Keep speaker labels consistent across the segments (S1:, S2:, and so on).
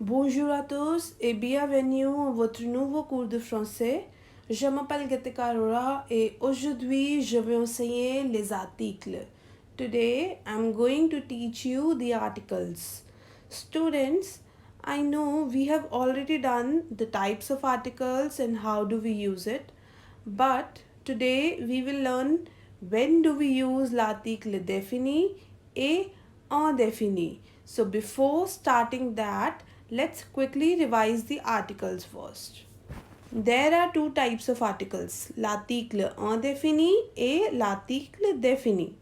S1: Bonjour à tous et bienvenue à votre nouveau cours de français. Je m'appelle Gatika Arora et aujourd'hui je vais enseigner les articles. Today I'm going to teach you the articles. Students, I know we have already done the types of articles and how do we use it. But today we will learn when do we use l'article défini et indéfini. So before starting that, let's quickly revise the articles first. There are two types of articles, l'article indéfini et l'article défini.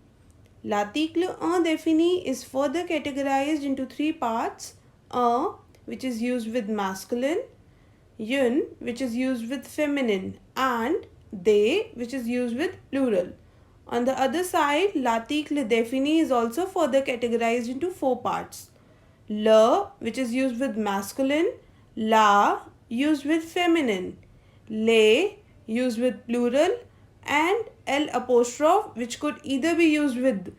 S1: L'article indéfini is further categorized into three parts, un, which is used with masculine, une, which is used with feminine, and they, which is used with plural. On the other side, l'article défini is also further categorized into four parts. Le, which is used with masculine, la, used with feminine, les, used with plural, and l apostrophe, which could either be used with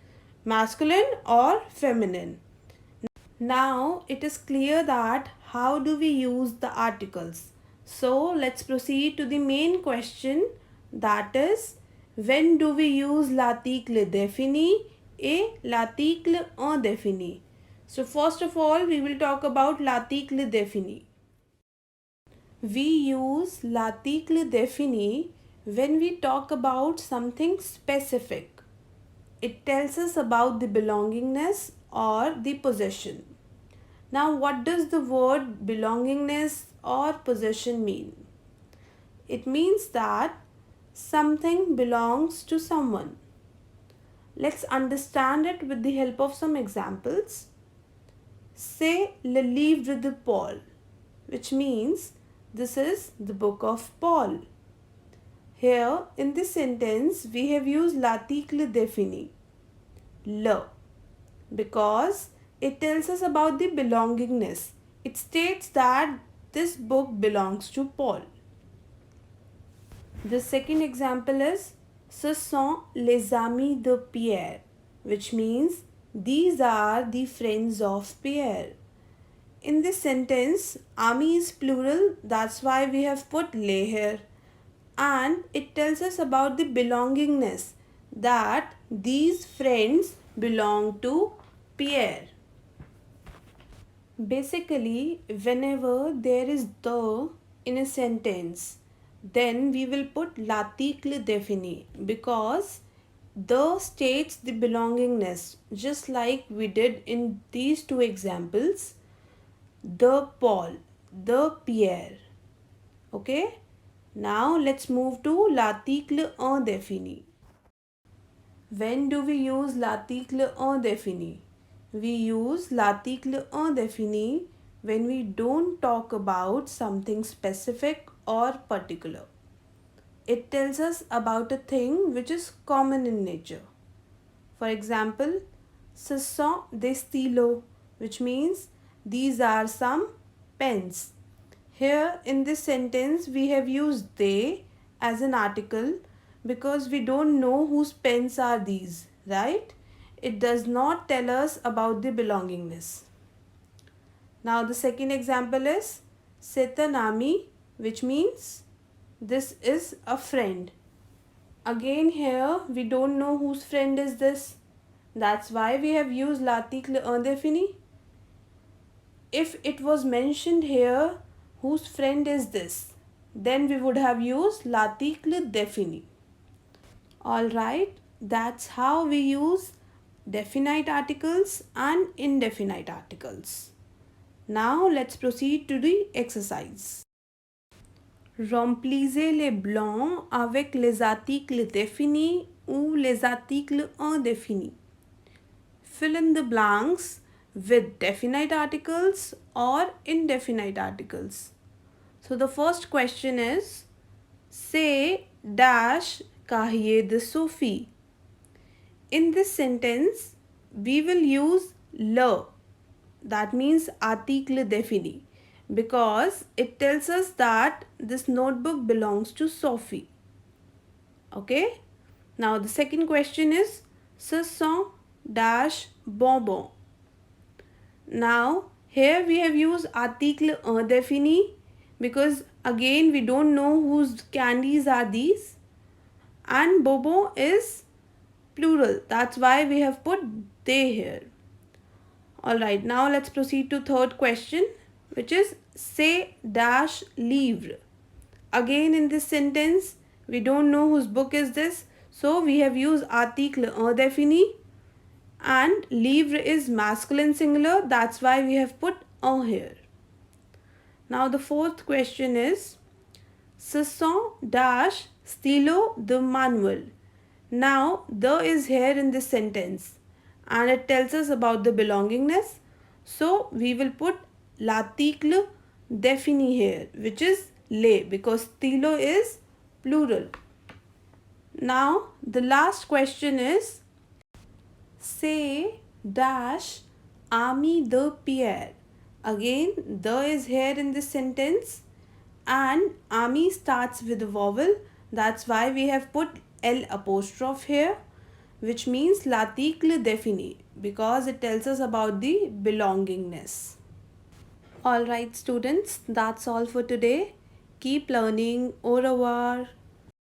S1: masculine or feminine. Now it is clear that how do we use the articles. So let's proceed to the main question, that is when do we use l'article défini et l'article indéfini. So first of all we will talk about l'article défini. We use l'article défini when we talk about something specific. It tells us about the belongingness or the possession. Now, what does the word belongingness or possession mean? It means that something belongs to someone. Let's understand it with the help of some examples. Say le livre de Paul, which means this is the book of Paul. Here in this sentence we have used l'article défini, le, because it tells us about the belongingness. It states that this book belongs to Paul. The second example is ce sont les amis de Pierre, which means these are the friends of Pierre. In this sentence, ami is plural, that's why we have put les here. And it tells us about the belongingness, that these friends belong to Pierre. Basically, whenever there is the in a sentence, then we will put l'article défini, because the states the belongingness, just like we did in these two examples, the Paul, the Pierre. Okay, now let's move to l'article indéfini. When do we use l'article indéfini? We use l'article indéfini when we don't talk about something specific or particular. It tells us about a thing which is common in nature. For example, ce sont des stylos, which means these are some pens. Here in this sentence we have used they as an article because we don't know whose pens are these, right? It does not tell us about the belongingness. Now the second example is c'est un ami, which means this is a friend. Again here we don't know whose friend is this. That's why we have used l'article indéfini. If it was mentioned here whose friend is this, then we would have used l'article défini. Alright, that's how we use definite articles and indefinite articles. Now let's proceed to the exercise. Remplissez les blancs avec les articles définis ou les articles indéfinis. Fill in the blanks with definite articles or indefinite articles. So the first question is, say dash cahier de Sophie. In this sentence, we will use le, that means article défini, because it tells us that this notebook belongs to Sophie. Okay. Now the second question is, ce sont dash bonbons. Now Here we have used article défini because again we don't know whose candies are these, and bobo is plural, that's why we have put they here. Alright, now let's proceed to third question, which is say dash livre. Again in this sentence we don't know whose book is this, so we have used article indéfini, and livre is masculine singular, that's why we have put un here. Now the fourth question is ce sont dash stylo de manuel. Now the is here in this sentence and it tells us about the belongingness, so we will put l'article défini here, which is les, because stylo is plural. Now the last question is say dash ami de Pierre. Again the is here in this sentence and ami starts with a vowel, that's why we have put L apostrophe here, which means l'article défini, because it tells us about the belongingness. Alright students, that's all for today. Keep learning. Au revoir.